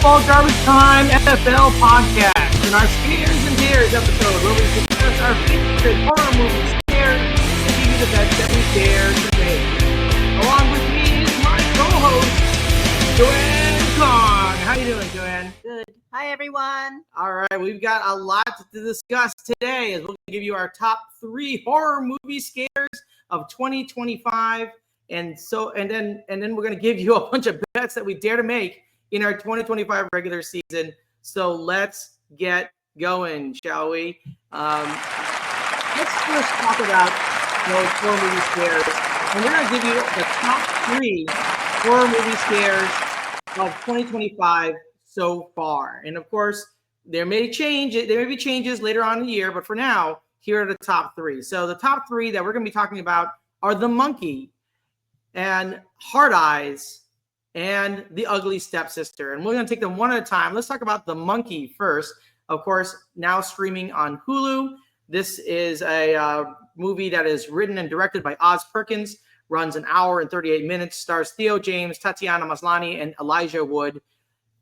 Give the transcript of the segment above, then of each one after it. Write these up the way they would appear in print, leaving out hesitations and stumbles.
Football Garbage Time NFL Podcast. In our Scares and Dares episode, where we discuss our favorite horror movie scares and give you the best that we dare to make. Along with me is my co-host, Joanne Kong. How you doing, Joanne? Good. Hi, everyone. All right, we've got a lot to discuss today as we're going to give you our top 3 horror movie scares of 2025. And then we're going to give you a bunch of bets that we dare to make in our 2025 regular season. So let's get going, shall we? Let's first talk about those horror movie scares. And we're going to give you the top 3 horror movie scares of 2025 so far. And of course, there may be changes later on in the year, but for now, here are the top 3. So the top 3 that we're going to be talking about are The Monkey, and Hard Eyes, and The Ugly Stepsister. And we're going to take them one at a time. Let's talk about The Monkey first. Of course, now streaming on Hulu. This is a movie that is written and directed by Oz Perkins, runs an hour and 38 minutes, stars Theo James, Tatiana Maslany, and Elijah Wood.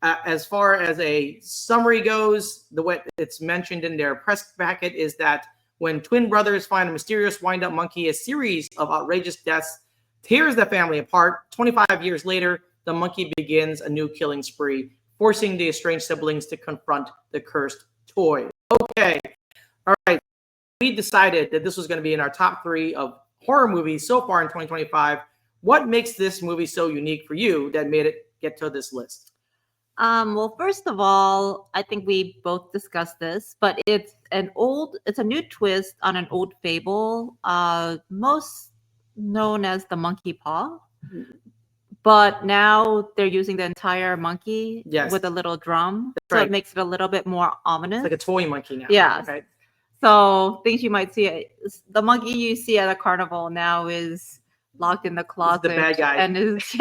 As far as a summary goes, the way it's mentioned in their press packet is that when twin brothers find a mysterious wind-up monkey, a series of outrageous deaths tears the family apart. 25 years later, the monkey begins a new killing spree, forcing the estranged siblings to confront the cursed toy. Okay. All right. We decided that this was going to be in our top 3 of horror movies so far in 2025. What makes this movie so unique for you that made it get to this list? Well, first of all, I think we both discussed this, but it's a new twist on an old fable, most known as the monkey paw, but now they're using the entire monkey with a little drum. That's right. It makes it a little bit more ominous. It's like a toy monkey now. Yeah. Okay. So things you might see, the monkey you see at a carnival now is locked in the closet. It's the bad guy. And is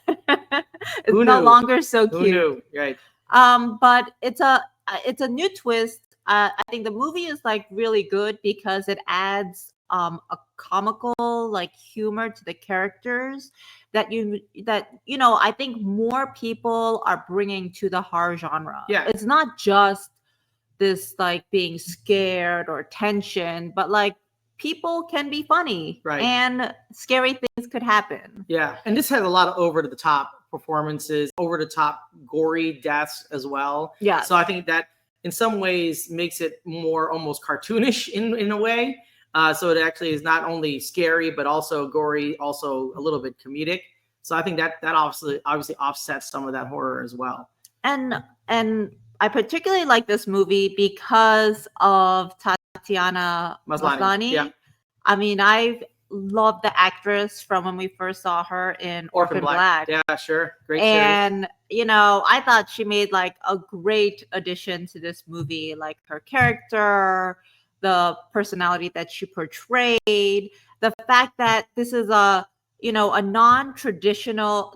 it's no longer so cute. Who knew? Right. But it's a new twist. I think the movie is like really good because it adds a comical like humor to the characters that I think more people are bringing to the horror genre. Yeah. It's not just this like being scared or tension, but like people can be funny, right? And scary things could happen. Yeah. And this has a lot of over the top performances, over the top gory deaths as well. Yeah. So I think that in some ways makes it more almost cartoonish in a way. So it actually is not only scary, but also gory, also a little bit comedic. So I think that obviously offsets some of that horror as well. And I particularly like this movie because of Tatiana Maslany. Yeah. I mean, I've loved the actress from when we first saw her in Orphan Black. Yeah, sure. Great and, series. I thought she made like a great addition to this movie, like her character, the personality that she portrayed, the fact that this is a non-traditional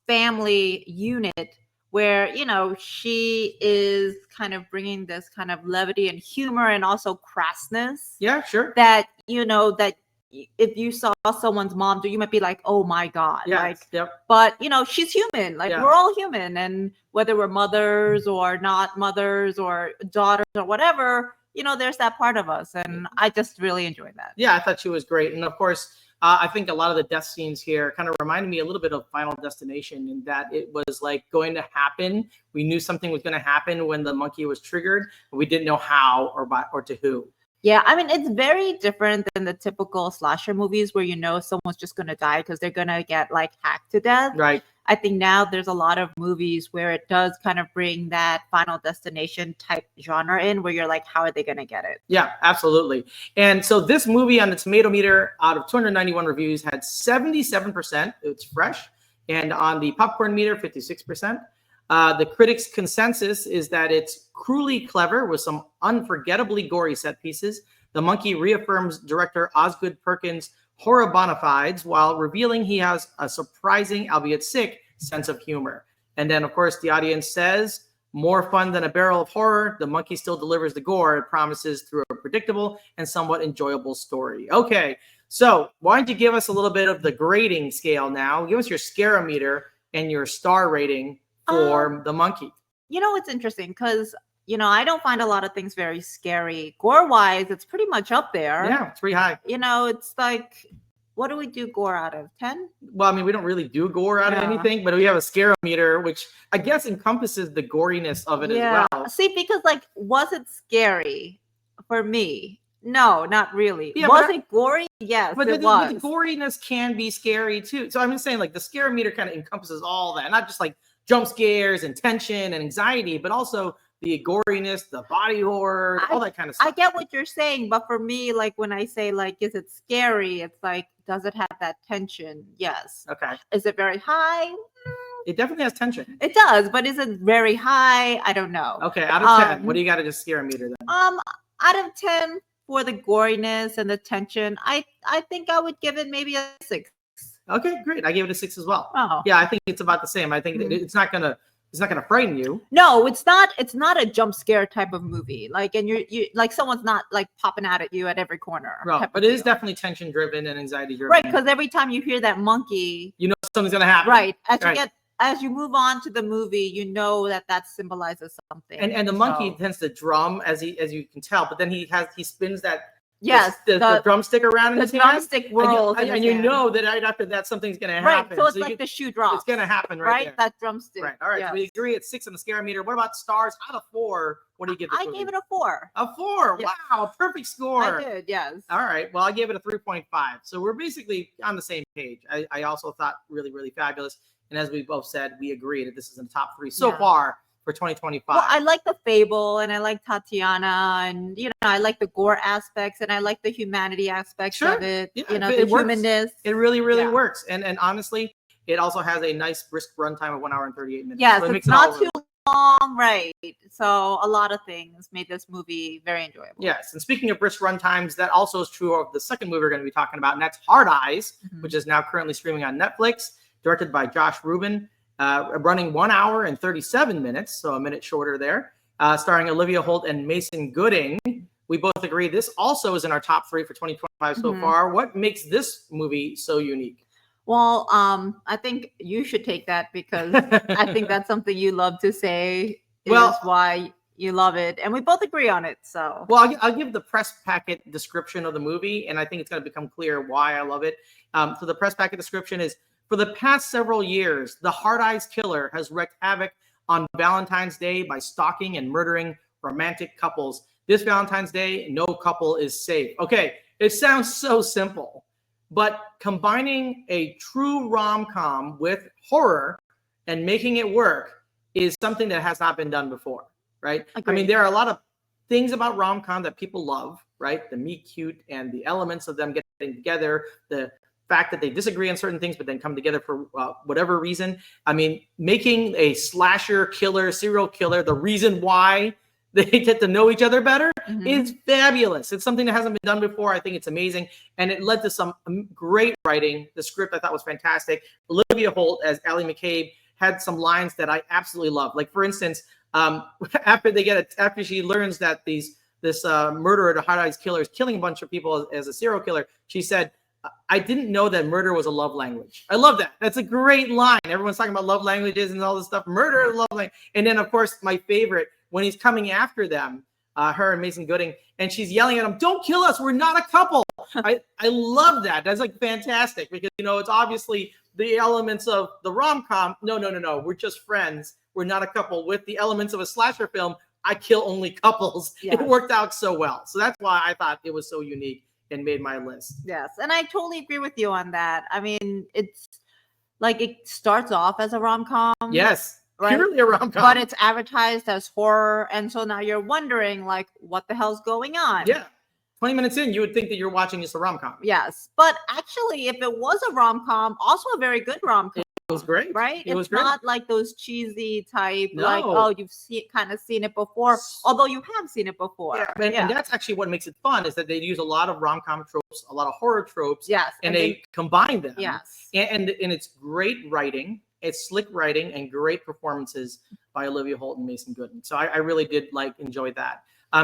family unit where, she is kind of bringing this kind of levity and humor and also crassness. Yeah, sure. That, that if you saw someone's mom do, you might be like, oh my God. Yeah. Yep. But, she's human. Like we're all human. And whether we're mothers or not mothers or daughters or whatever, there's that part of us. And I just really enjoyed that. Yeah, I thought she was great. And of course, I think a lot of the death scenes here kind of reminded me a little bit of Final Destination in that it was like going to happen. We knew something was going to happen when the monkey was triggered, but we didn't know how or to who. Yeah, I mean, it's very different than the typical slasher movies where someone's just going to die because they're going to get like hacked to death. Right. I think now there's a lot of movies where it does kind of bring that Final Destination type genre in where you're like, how are they going to get it? Yeah, absolutely. And so this movie on the tomato meter out of 291 reviews had 77%. It's fresh. And on the popcorn meter, 56%. The critics' consensus is that it's cruelly clever with some unforgettably gory set pieces. The Monkey reaffirms director Osgood Perkins' horror bona fides while revealing he has a surprising, albeit sick, sense of humor. And then, of course, the audience says, more fun than a barrel of horror, The Monkey still delivers the gore it promises through a predictable and somewhat enjoyable story. Okay, so why don't you give us a little bit of the grading scale now? Give us your scarometer and your star rating for The Monkey. You know, it's interesting because, you know, I don't find a lot of things very scary. Gore-wise, it's pretty much up there. Yeah, it's pretty high. You know, it's like, what do we do gore out of? 10? Well, I mean, we don't really do gore out of anything, but we have a scarometer, which I guess encompasses the goriness of it as well. See, because like, was it scary for me? No, not really. Yeah, was it gory? Yes, but it was. the goriness can be scary too. So I'm just saying, like, the scarometer kind of encompasses all that, not just like jump scares and tension and anxiety, but also the goriness, the body horror, all that kind of stuff. I get what you're saying, but for me, like when I say like, is it scary? It's like, does it have that tension? Yes. Okay. Is it very high? It definitely has tension. It does, but is it very high? I don't know. Okay, out of 10, what do you got to just scarometer then? Out of 10 for the goriness and the tension, I think I would give it maybe a 6. Okay, great. I gave it a 6 as well. Oh. Yeah, I think it's about the same. I think it's not gonna frighten you. No, it's not a jump scare type of movie. Like, and you like someone's not like popping out at you at every corner. No, but it is definitely tension driven and anxiety driven. Right, because every time you hear that monkey, you know something's gonna happen. Right, as you move on to the movie, you know that symbolizes something. And the monkey tends to drum as you can tell, but then he spins that. Yes, the drumstick around in his hand. drumstick whirls, and you know that right after that something's going to happen. Right, so it's like the shoe drops. It's going to happen right there. That drumstick. Right. All right. Yes. So we agree at 6 on the scarometer. What about stars out of 4? What do you give this movie? I gave it a 4. A 4. Yes. Wow, perfect score. I did. Yes. All right. Well, I gave it a 3.5. So we're basically on the same page. I also thought really, really fabulous. And as we both said, we agree that this is in the top 3 so far for 2025. Well, I like the fable and I like Tatiana, and you know, I like the gore aspects and I like the humanity aspects of it. Yeah, you know, the humanness. It really, really works. And honestly, it also has a nice brisk runtime of 1 hour and 38 minutes. Yes, so it's not too long, right? So a lot of things made this movie very enjoyable. Yes, and speaking of brisk runtimes, that also is true of the second movie we're going to be talking about, and that's Hard Eyes, which is now currently streaming on Netflix, directed by Josh Rubin. Running 1 hour and 37 minutes, so a minute shorter there, starring Olivia Holt and Mason Gooding. We both agree this also is in our top 3 for 2025 so far. What makes this movie so unique? Well, I think you should take that because I think that's something you love to say is why you love it, and we both agree on it. So, well, I'll give the press packet description of the movie, and I think it's going to become clear why I love it. So the press packet description is: for the past several years, the Hard Eyes killer has wreaked havoc on Valentine's Day by stalking and murdering romantic couples. This Valentine's Day, no couple is safe. Okay, it sounds so simple, but combining a true rom-com with horror and making it work is something that has not been done before, right? Agreed. I mean, there are a lot of things about rom-com that people love, right? The meet cute and the elements of them getting together, the fact that they disagree on certain things but then come together for whatever reason. I mean, making a slasher killer, serial killer, the reason why they get to know each other better is fabulous. It's something that hasn't been done before. I think it's amazing, and it led to some great writing. The script I thought was fantastic. Olivia Holt as Ally McCabe had some lines that I absolutely love. Like, for instance, after she learns that this murderer, the Hard Eyes killer, is killing a bunch of people as a serial killer, she said, I didn't know that murder was a love language. I love that. That's a great line. Everyone's talking about love languages and all this stuff. Murder is love language. And then, of course, my favorite, when he's coming after them, her and Mason Gooding, and she's yelling at him, "Don't kill us. We're not a couple." I love that. That's like fantastic because, you know, it's obviously the elements of the rom-com. No. We're just friends. We're not a couple. With the elements of a slasher film, I kill only couples. Yes. It worked out so well. So that's why I thought it was so unique and made my list. Yes, and I totally agree with you on that. I mean, it's like it starts off as a rom-com. Yes, right? Purely a rom-com. But it's advertised as horror, and so now you're wondering, like, what the hell's going on? Yeah. 20 minutes in, you would think that you're watching just a rom-com. Yes, but actually, if it was a rom-com, also a very good rom-com. It was great. Right? It was it's great. not like those cheesy type, No. like, oh, you've kind of seen it before, although you have seen it before. Yeah. And that's actually what makes it fun, is that they use a lot of rom-com tropes, a lot of horror tropes. Yes. And they combine them. Yes. And it's great writing. It's slick writing and great performances by Olivia Holt and Mason Gooding. So I really did enjoy that.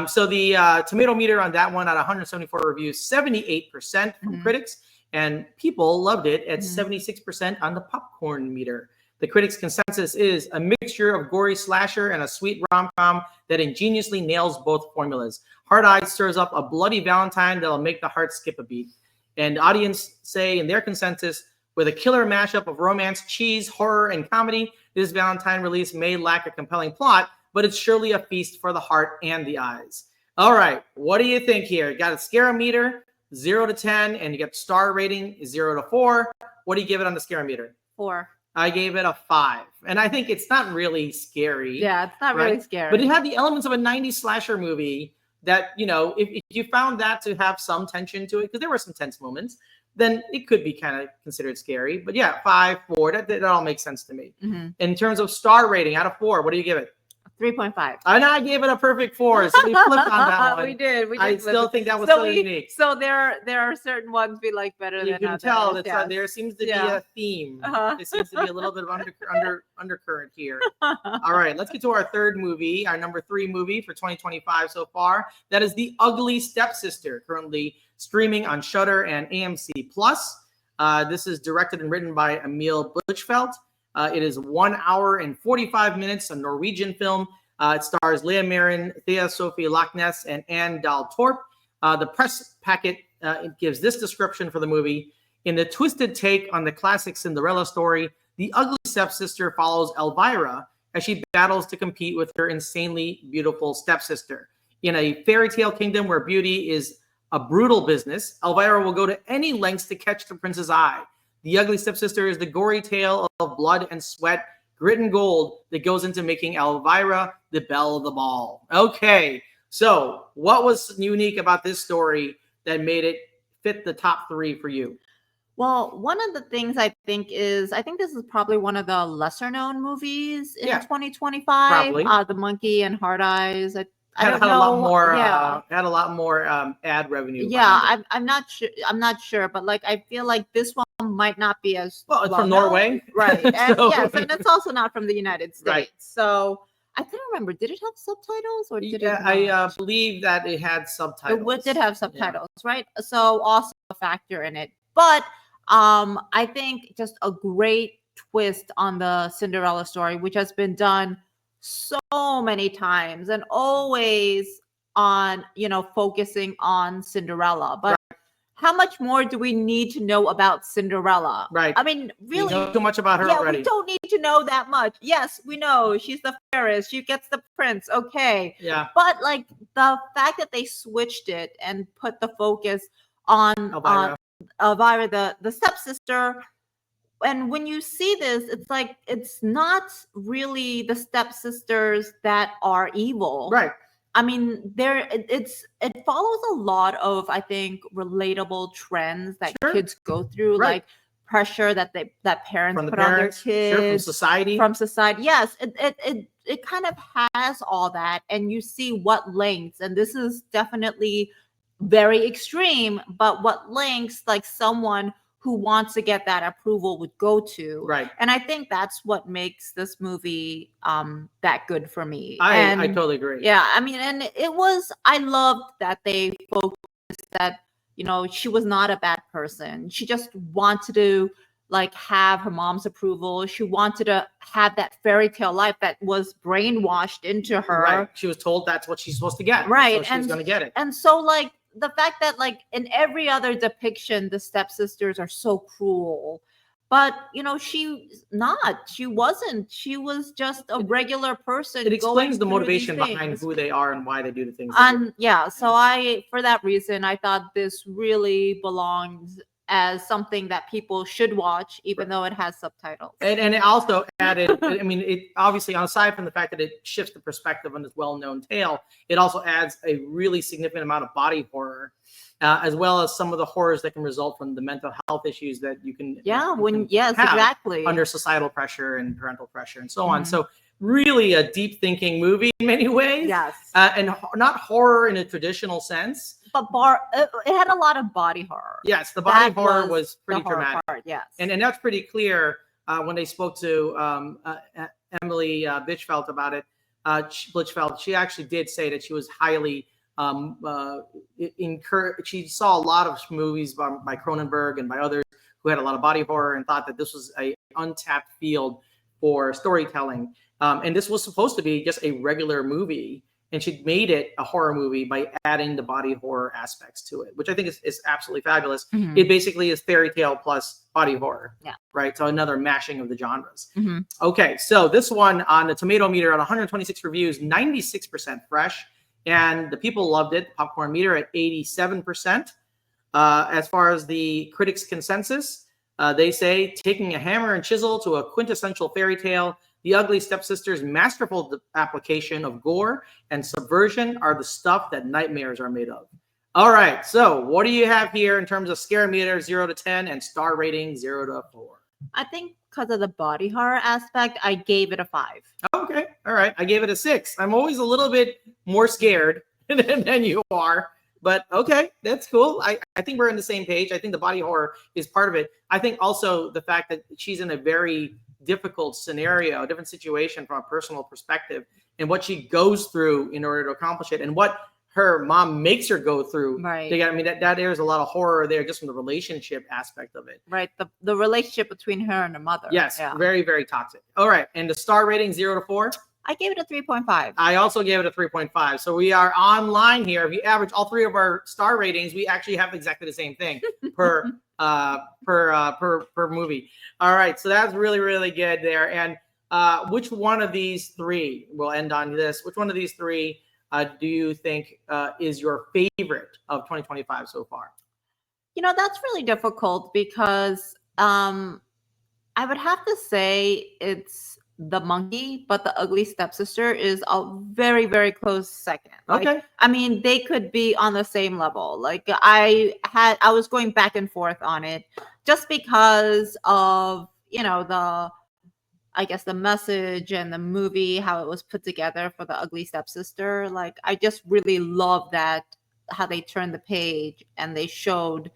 So the tomato meter on that one, at 174 reviews, 78% from critics, and people loved it at 76% on the popcorn meter. The critics' consensus is a mixture of gory slasher and a sweet rom-com that ingeniously nails both formulas. Hard Eyes stirs up a bloody Valentine that'll make the heart skip a beat. And the audience say in their consensus, with a killer mashup of romance, cheese, horror, and comedy, this Valentine release may lack a compelling plot, but it's surely a feast for the heart and the eyes. All right, what do you think here? You got a Scarometer, 0 to 10, and you got star rating, 0 to 4. What do you give it on the Scarometer? 4. I gave it a 5. And I think it's not really scary. Yeah, it's not right? really scary. But it had the elements of a 90s slasher movie that, you know, if you found that to have some tension to it, because there were some tense moments, then it could be kind of considered scary. But yeah, 5, 4, that all makes sense to me. Mm-hmm. In terms of star rating, out of 4, what do you give it? 3.5. And I gave it a perfect 4, so we flipped on that one. We did. I still think that was so unique. So there are certain ones we like better than others. You can tell that there seems to be a theme. Uh-huh. There seems to be a little bit of undercurrent here. All right, let's get to our third movie, our number 3 movie for 2025 so far. That is The Ugly Stepsister, currently streaming on Shudder and AMC Plus. This is directed and written by Emil Blichfeldt. It is 1 hour and 45 minutes, a Norwegian film. It stars Leah Marin, Thea Sophie Lockness, and Anne Dahl Torp. The press packet gives this description for the movie. In the twisted take on the classic Cinderella story, The Ugly Stepsister follows Elvira as she battles to compete with her insanely beautiful stepsister. In a fairy tale kingdom where beauty is a brutal business, Elvira will go to any lengths to catch the prince's eye. The Ugly Stepsister is the gory tale of blood and sweat, grit and gold that goes into making Elvira the belle of the ball. Okay, so what was unique about this story that made it fit the top 3 for you? Well, one of the things I think this is probably one of the lesser known movies in 2025. Probably. The Monkey and Hard Eyes. I don't know. Had a lot more ad revenue. Yeah, I'm not sure. But like, I feel like this one might not be as well. It's from Norway, right? And yes, and it's also not from the United States. Right. So I couldn't remember. Did it have subtitles or did it? I believe that it had subtitles. It did have subtitles, right? So also a factor in it. But I think just a great twist on the Cinderella story, which has been done so many times and always on, focusing on Cinderella. But how much more do we need to know about Cinderella? Right. I mean, really, we know too much about her already. We don't need to know that much. Yes, we know she's the fairest. She gets the prince. Okay. Yeah. But like the fact that they switched it and put the focus on Elvira, the stepsister. And when you see this, it's like it's not really the stepsisters that are evil. Right. I mean, it follows a lot of, I think, relatable trends that kids go through, like pressure that parents put on their kids, from society. Yes, it kind of has all that, and you see what lengths, and this is definitely very extreme, but what lengths like someone who wants to get that approval would go to. Right. And I think that's what makes this movie that good for me. I totally agree. Yeah, I mean, and I loved that they focused that, she was not a bad person. She just wanted to like have her mom's approval. She wanted to have that fairy tale life that was brainwashed into her. Right. She was told that's what she's supposed to get. Right. So she was going to get it. And so like, the fact that like in every other depiction, the stepsisters are so cruel, but she wasn't. She was just a regular person. It explains the motivation behind who they are and why they do the things. So for that reason, I thought this really belongs as something that people should watch, even though it has subtitles. And it also added, I mean, it obviously, aside from the fact that it shifts the perspective on this well-known tale, it also adds a really significant amount of body horror, as well as some of the horrors that can result from the mental health issues that you can exactly under societal pressure and parental pressure and so on. So really a deep thinking movie in many ways. Yes. And not horror in a traditional sense. But it had a lot of body horror. Yes, the body horror was pretty dramatic. Yes. And that's pretty clear when they spoke to Emily Blichfeldt about it. She actually did say that she was highly encouraged. She saw a lot of movies by Cronenberg and by others who had a lot of body horror and thought that this was a untapped field for storytelling. And this was supposed to be just a regular movie, and she made it a horror movie by adding the body horror aspects to it, which I think is absolutely fabulous. Mhm. It basically is fairy tale plus body horror. Yeah. Right. So another mashing of the genres. Mhm. Okay. So this one on the tomato meter at 126 reviews, 96% fresh. And the people loved it. Popcorn meter at 87%. As far as the critics' consensus, they say taking a hammer and chisel to a quintessential fairy tale, The Ugly Stepsisters' masterful application of gore and subversion are the stuff that nightmares are made of. All right, so what do you have here in terms of scare meter 0 to 10 and star rating 0 to 4? I think because of the body horror aspect, I gave it a 5. Okay, all right, I gave it a 6. I'm always a little bit more scared than you are. But okay, that's cool. I think we're on the same page. I think the body horror is part of it. I think also the fact that she's in a very difficult scenario, a different situation from a personal perspective, and what she goes through in order to accomplish it, and what her mom makes her go through. Right. I mean, that there's a lot of horror there just from the relationship aspect of it. Right. The relationship between her and her mother. Yes, Yeah. very, very toxic. All right, and the star rating 0 to 4? I gave it a 3.5. I also gave it a 3.5. So we are online here. If you average all three of our star ratings, we actually have exactly the same thing per movie. All right, so that's really, really good there. And which one of these three, we'll end on this, which one of these three do you think is your favorite of 2025 so far? You know, that's really difficult because I would have to say it's The Monkey, but The Ugly Stepsister is a very, very close second. Like, Okay. I mean, they could be on the same level. Like I was going back and forth on it just because of, you know, I guess the message and the movie, how it was put together for The Ugly Stepsister. Like, I just really love that, how they turned the page and they showed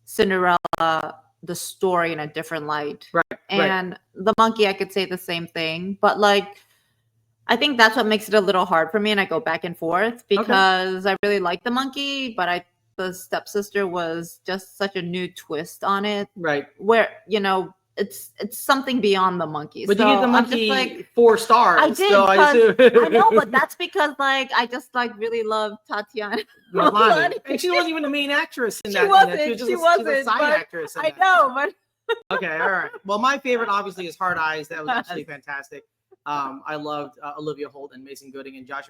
Cinderella, the story in a different light. Right. And The Monkey, I could say the same thing. But like, I think that's what makes it a little hard for me. And I go back and forth because I really like The Monkey, but the Stepsister was just such a new twist on it. Right. Where, you know, it's something beyond The Monkey. But so you gave The Monkey like 4 stars. I did. So I know, but that's because like I just like really love Tatiana Maslany. And she wasn't even the main actress in that. She wasn't. She was just She a wasn't, side but actress. I know, but okay, all right. Well, my favorite obviously is Hard Eyes. That was absolutely fantastic. I loved Olivia Holt and Mason Gooding and Josh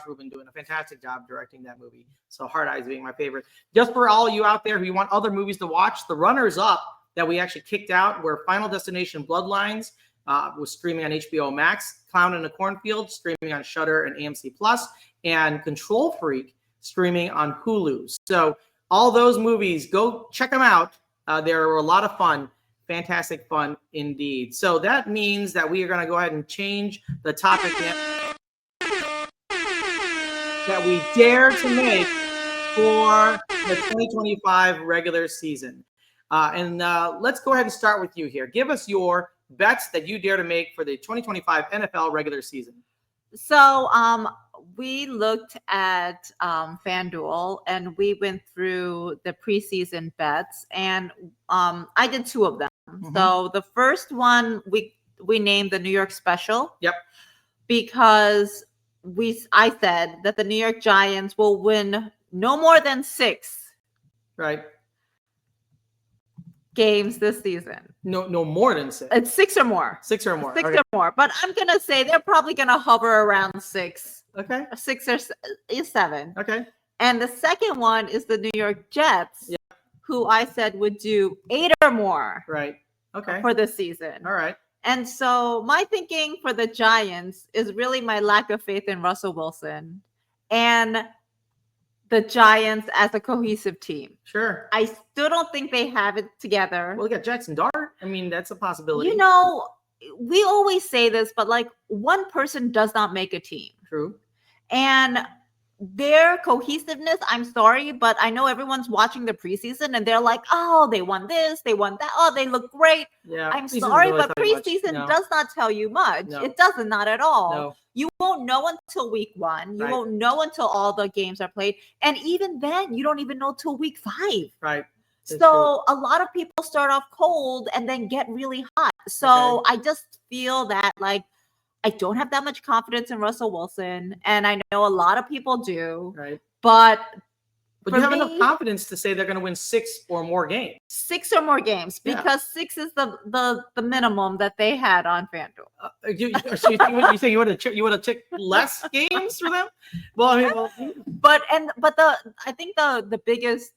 Rubin doing a fantastic job directing that movie. So Hard Eyes being my favorite. Just for all you out there who want other movies to watch, the runners up that we actually kicked out were Final Destination Bloodlines, was streaming on HBO Max, Clown in a Cornfield streaming on Shudder and AMC Plus, and Control Freak streaming on Hulu. So all those movies, go check them out. They were a lot of fun. Fantastic fun indeed. So that means that we are going to go ahead and change the topic that we dare to make for the 2025 regular season. And let's go ahead and start with you here. Give us your bets that you dare to make for the 2025 NFL regular season. So we looked at FanDuel and we went through the preseason bets, and I did 2 of them. Mm-hmm. So the first one we named the New York Special. Yep. Because I said that the New York Giants will win no more than 6. Right. Games this season. No more than 6. It's 6 or more. 6 or more. 6 or more. But I'm gonna say they're probably gonna hover around 6. Okay. 6 or 7. Okay. And the second one is the New York Jets, who I said would do 8 or more. Right. Okay. For this season. All right. And so my thinking for the Giants is really my lack of faith in Russell Wilson and the Giants as a cohesive team. Sure. I still don't think they have it together. Well, we got Jackson Dart. I mean, that's a possibility. You know, we always say this, but like one person does not make a team. True. And their cohesiveness, I'm sorry, but I know everyone's watching the preseason and they're like, oh, they won this, they won that. Oh, they look great. Yeah. I'm sorry, but preseason does not tell you much. No. It doesn't, not at all. No. You won't know until week 1. You won't know until all the games are played. And even then, you don't even know till week 5. Right. It's So a lot of people start off cold and then get really hot. So I just feel that like I don't have that much confidence in Russell Wilson, and I know a lot of people do. Right. But you have enough confidence to say they're going to win 6 or more games. 6 or more games, because 6 is the minimum that they had on FanDuel. So you think you would have checked less games for them? Well, I mean, but I think the biggest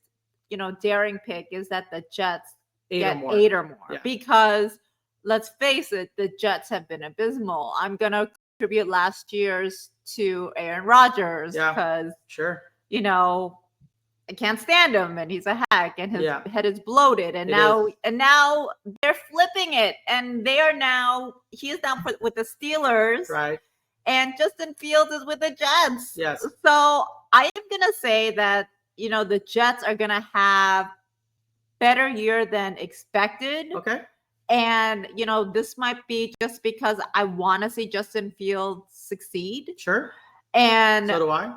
daring pick is that the Jets get 8 or more, because let's face it, the Jets have been abysmal. I'm gonna attribute last year's to Aaron Rodgers, because I can't stand him, and he's a hack, and his head is bloated, and now they're flipping it, and he is now with the Steelers, right? And Justin Fields is with the Jets. Yes. So I am gonna say that the Jets are gonna have better year than expected. Okay. And this might be just because I want to see Justin Fields succeed. Sure. And so do I.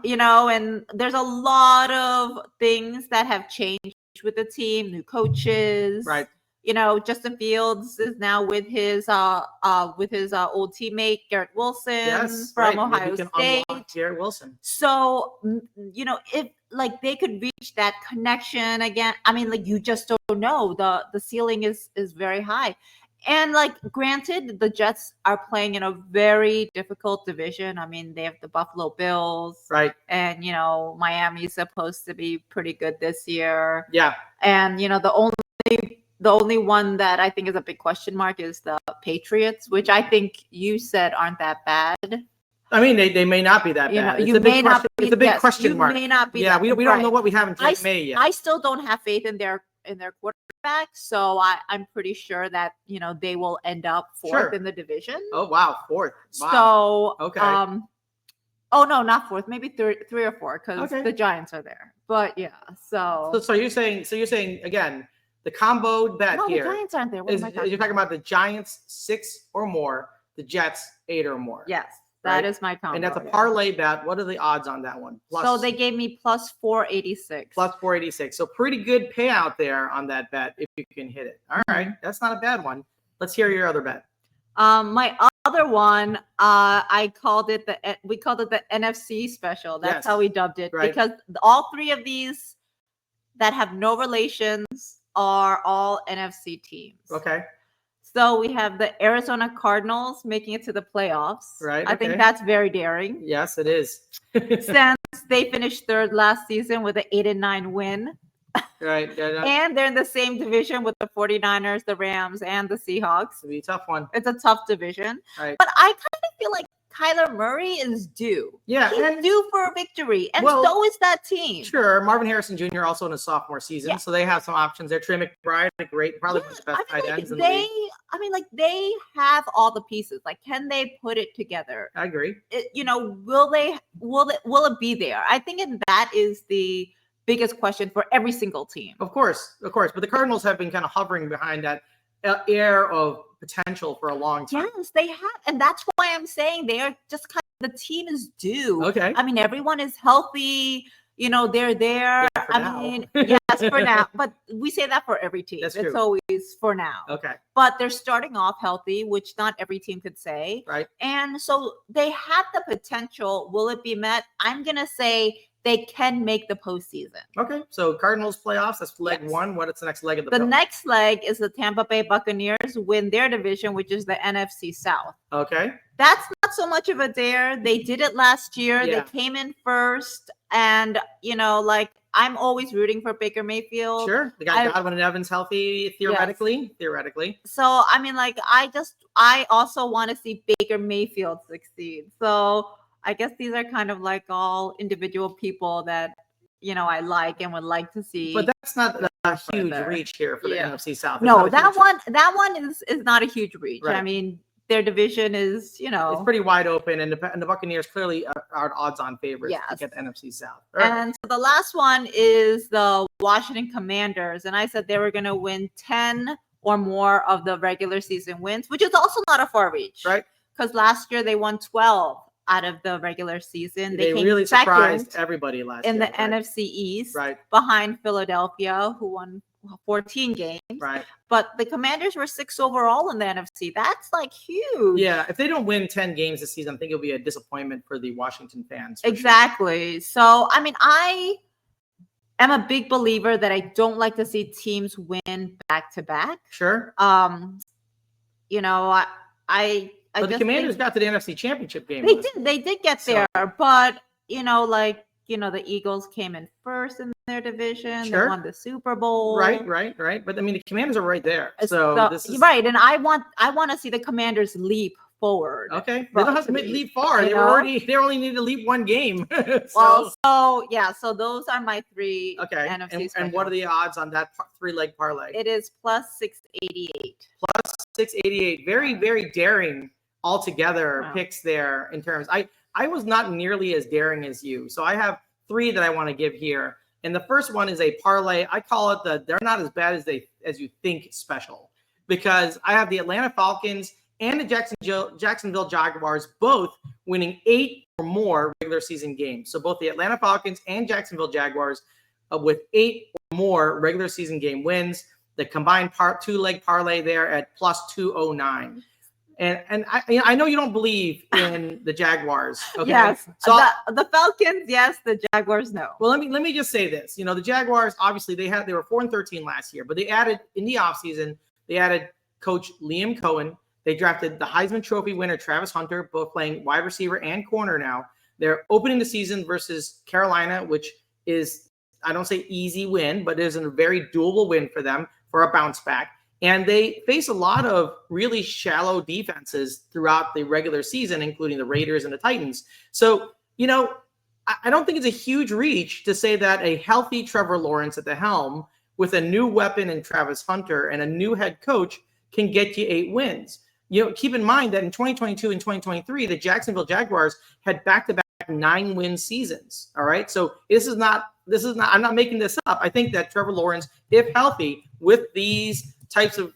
And there's a lot of things that have changed with the team, new coaches. Right. Justin Fields is now with his old teammate Garrett Wilson from Ohio State. Garrett Wilson. So if they could reach that connection again, I mean, you just don't know. The ceiling is very high. And granted, the Jets are playing in a very difficult division. I mean, they have the Buffalo Bills. Right. And, Miami's supposed to be pretty good this year. Yeah. And, the only one that I think is a big question mark is the Patriots, which I think you said aren't that bad. I mean, they may not be that bad. It's a big question mark. May not be. Yeah, we don't know what we have in May yet. I still don't have faith in their quarterback, so I'm pretty sure that they will end up fourth in the division. Oh wow, fourth. Wow. So okay. Oh no, not fourth, maybe three or four, because the Giants are there. But yeah, so you're saying again, the combo bet here. No, the Giants aren't there. You're talking about the Giants 6 or more, the Jets 8 or more. Yes. That is my combo. And that's a parlay bet. What are the odds on that one? So they gave me plus 486. Plus 486. So pretty good payout there on that bet if you can hit it. All right. That's not a bad one. Let's hear your other bet. My other one, we called it the NFC special. That's how we dubbed it. Right. Because all three of these that have no relations are all NFC teams. Okay. So we have the Arizona Cardinals making it to the playoffs. Right. I think that's very daring. Yes, it is. Since they finished third last season with an 8-9 win. Right. Yeah, and they're in the same division with the 49ers, the Rams, and the Seahawks. It'll be a tough one. It's a tough division. Right. But I kind of feel like Kyler Murray is due. Yeah. He's due for a victory. And so is that team. Sure. Marvin Harrison Jr. also in his sophomore season. So they have some options there. Trey McBride, probably one of the best tight ends in the league. They have all the pieces. Can they put it together? I agree. Will it be there? I think that is the biggest question for every single team. Of course. But the Cardinals have been kind of hovering behind that air of potential for a long time. Yes, they have. And that's why I'm saying they are just kind of, the team is due. Okay. I mean, everyone is healthy. They're there. Yes, for now. But we say that for every team. That's true. It's always for now. Okay. But they're starting off healthy, which not every team could say. Right. And so they have the potential. Will it be met? I'm going to say they can make the postseason. Okay. So Cardinals playoffs, that's leg 1. What's the next leg of the next leg is the Tampa Bay Buccaneers win their division, which is the NFC South. Okay. That's not so much of a dare. They did it last year. Yeah. They came in first. And, I'm always rooting for Baker Mayfield. Sure. They got Godwin and Evans healthy, theoretically. So, I mean, I also want to see Baker Mayfield succeed. So I guess these are kind of all individual people that, I like and would like to see. But that's not a huge reach here for the NFC South. No, that one is not a huge reach. Right. I mean, their division is, it's pretty wide open, and the Buccaneers clearly are odds-on favorites to get the NFC South. Right. And so the last one is the Washington Commanders, and I said they were going to win 10 or more of the regular season wins, which is also not a far reach. Right. Because last year they won 12 out of the regular season. They really surprised everybody last year. In the NFC East, behind Philadelphia, who won 14 games. Right. But the Commanders were 6th overall in the NFC. That's like huge. Yeah, if they don't win 10 games this season, I think it'll be a disappointment for the Washington fans. For exactly. Sure. So, I mean, I am a big believer that I don't like to see teams win back to back. Sure. You know, But the Commanders got to the NFC Championship game. They did get there, but you know, like, you know, the Eagles came in first in their division. Sure. They won the Super Bowl. Right. But I mean, the Commanders are right there. So this is right, and I want to see the Commanders leap forward. Okay, they don't have to leap far. They only need to leap one game. So those are my 3 NFC. And what are the odds on that 3-leg parlay? It is plus 688. Plus 688. Very, very daring altogether picks there in terms. I was not nearly as daring as you. So I have 3 that I want to give here. And the first one is a parlay. I call it they're not as bad as you think special, because I have the Atlanta Falcons and the Jacksonville Jaguars both winning 8 or more regular season games. So both the Atlanta Falcons and Jacksonville Jaguars with 8 or more regular season game wins. The combined 2-leg parlay there at plus 209. And I know you don't believe in the Jaguars. Okay? Yes. So the Falcons, yes. The Jaguars, no. Well, let me just say this. You know, the Jaguars, obviously they were 4-13 last year, but they added in the offseason, they added Coach Liam Cohen. They drafted the Heisman Trophy winner Travis Hunter, both playing wide receiver and corner now. They're opening the season versus Carolina, which is, I don't say easy win, but it is a very doable win for them for a bounce back. And they face a lot of really shallow defenses throughout the regular season, including the Raiders and the Titans. So, you know, I don't think it's a huge reach to say that a healthy Trevor Lawrence at the helm with a new weapon in Travis Hunter and a new head coach can get you 8 wins. You know, keep in mind that in 2022 and 2023, the Jacksonville Jaguars had back-to-back 9-win seasons. All right. So this is not, I'm not making this up. I think that Trevor Lawrence, if healthy, with these types of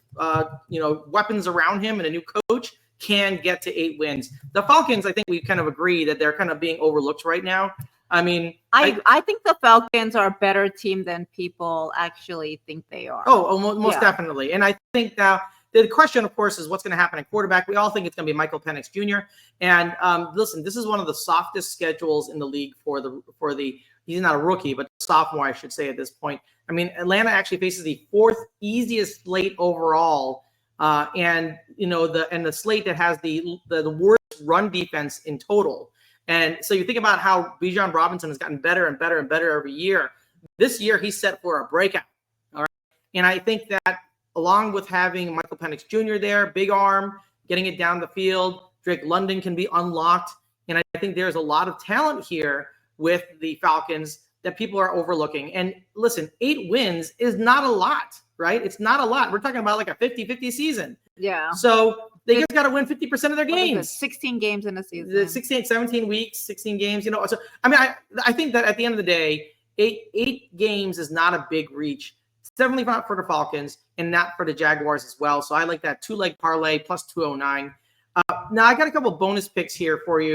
weapons around him and a new coach, can get to 8 wins. The Falcons, I think we kind of agree that they're kind of being overlooked right now. I mean, I think the Falcons are a better team than people actually think they are. Most definitely. And I think now the question, of course, is what's going to happen at quarterback. We all think it's going to be Michael Penix Jr. And listen, this is one of the softest schedules in the league for the he's not a rookie, but sophomore, I should say at this point. I mean, Atlanta actually faces the 4th easiest slate overall, and the slate that has the worst run defense in total. And so you think about how Bijan Robinson has gotten better and better and better every year. This year, he's set for a breakout. All right, and I think that along with having Michael Penix Jr. there, big arm, getting it down the field, Drake London can be unlocked, and I think there's a lot of talent here with the Falcons that people are overlooking. And listen, 8 wins is not a lot, right? It's not a lot. We're talking about like a 50-50 season. Yeah. So they just got to win 50% of their games. 16 games in a season. 17 weeks, 16 games, So, I mean, I think that at the end of the day, 8 games is not a big reach. It's definitely not for the Falcons and not for the Jaguars as well. So I like that 2-leg parlay plus 209. Now I got a couple bonus picks here for you,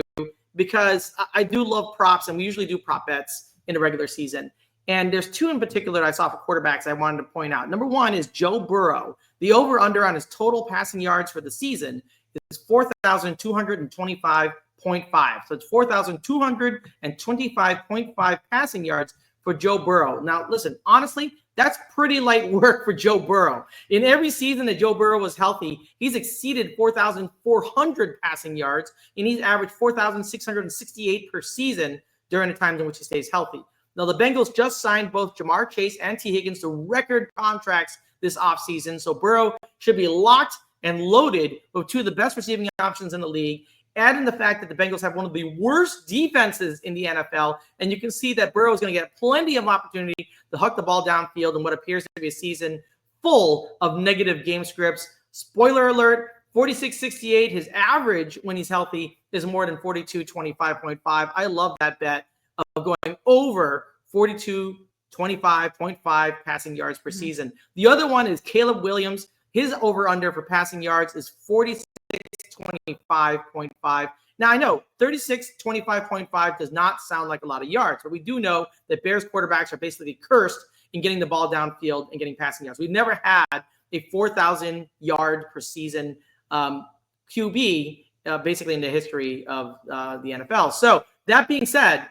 because I do love props, and we usually do prop bets in the regular season. And there's 2 in particular I saw for quarterbacks I wanted to point out. Number 1 is Joe Burrow. The over-under on his total passing yards for the season is 4,225.5. So it's 4,225.5 passing yards for Joe Burrow. Now, listen, honestly, that's pretty light work for Joe Burrow. In every season that Joe Burrow was healthy, he's exceeded 4,400 passing yards, and he's averaged 4,668 per season during the times in which he stays healthy. Now, the Bengals just signed both Jamar Chase and T. Higgins to record contracts this offseason, so Burrow should be locked and loaded with 2 of the best receiving options in the league. Add in the fact that the Bengals have one of the worst defenses in the NFL, and you can see that Burrow is going to get plenty of opportunity to huck the ball downfield in what appears to be a season full of negative game scripts. Spoiler alert, 46.68, his average when he's healthy is more than 42.25.5. I love that bet of going over 42.25.5 passing yards per season. The other one is Caleb Williams. His over-under for passing yards is 46.25.5. Now, I know 36.25.5 does not sound like a lot of yards, but we do know that Bears quarterbacks are basically cursed in getting the ball downfield and getting passing yards. We've never had a 4,000 yard per season QB basically in the history of the NFL. So that being said,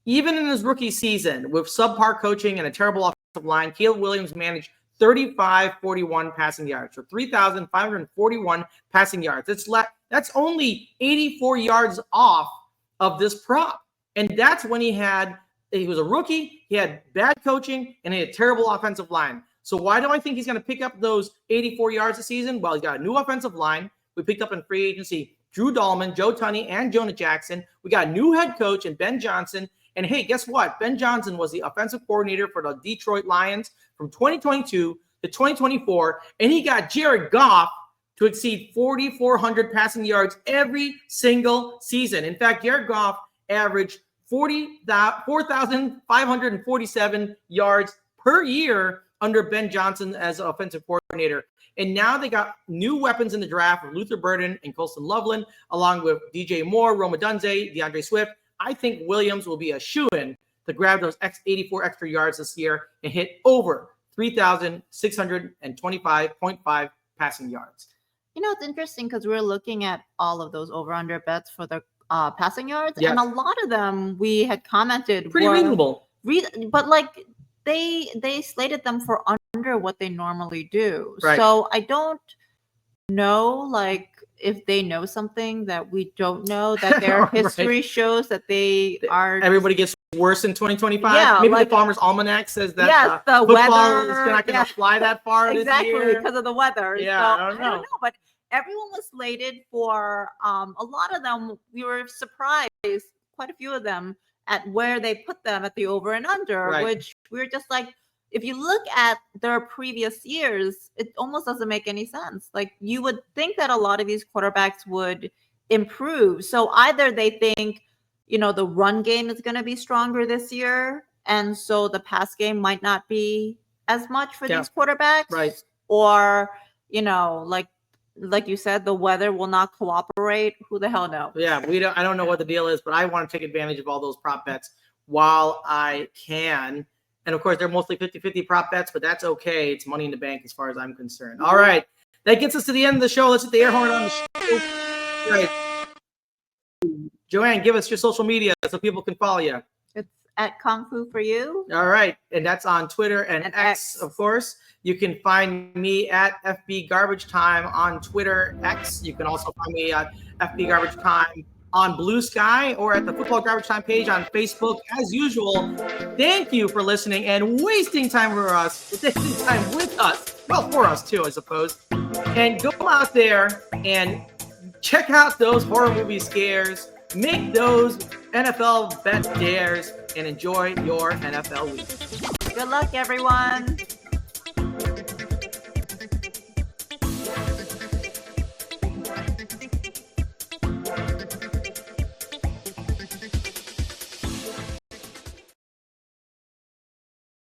even in his rookie season with subpar coaching and a terrible offensive line, Caleb Williams managed 3,541 passing yards, so 3,541 passing yards. That's only 84 yards off of this prop. And that's when he was a rookie, he had bad coaching, and he had a terrible offensive line. So why do I think he's going to pick up those 84 yards a season? Well, he's got a new offensive line. We picked up in free agency Drew Dahlman, Joe Tunney, and Jonah Jackson. We got a new head coach in Ben Johnson. And hey, guess what? Ben Johnson was the offensive coordinator for the Detroit Lions from 2022 to 2024, and he got Jared Goff to exceed 4,400 passing yards every single season. In fact, Jared Goff averaged 4,547 yards per year under Ben Johnson as offensive coordinator. And now they got new weapons in the draft with Luther Burden and Colston Loveland, along with DJ Moore, Rome Odunze, DeAndre Swift. I think Williams will be a shoo-in to grab those 84 extra yards this year and hit over 3,625.5 passing yards. You know, it's interesting because we're looking at all of those over-under bets for the passing yards, Yes. and a lot of them we had commented Pretty reasonable. But like they slated them for under what they normally do. Right. So I don't know, like, if they know something that we don't know, that their history shows that they are. Everybody gets worse in 2025. Yeah, Maybe like, the Farmer's Almanac says that the football weather is not going to fly that far exactly this year. because of the weather. Yeah, so, I don't know. But everyone was slated for a lot of them. We were surprised, quite a few of them, at where they put them at the over and under, Right. which we were just like, if you look at their previous years, it almost doesn't make any sense. Like, you would think that a lot of these quarterbacks would improve. So either they think, you know, the run game is going to be stronger this year, and so the pass game might not be as much for these quarterbacks. Right. Or, you know, like you said, the weather will not cooperate. Who the hell knows? Yeah, I don't know what the deal is, but I want to take advantage of all those prop bets while I can. And of course, they're mostly 50-50 prop bets, but that's okay. It's money in the bank as far as I'm concerned. All right. That gets us to the end of the show. Let's hit the air horn on the show. All right. Joanne, give us your social media so people can follow you. It's at Kung Fu for You. All right. And that's on Twitter and X, of course. You can find me at FB Garbage Time on Twitter, X. You can also find me at FB Garbage Time on Blue Sky or at the Football Garbage Time page on Facebook. As usual, thank you for listening and wasting time with us. Well, for us too, I suppose. And go out there and check out those horror movie scares. Make those NFL bet dares and enjoy your NFL week. Good luck, everyone.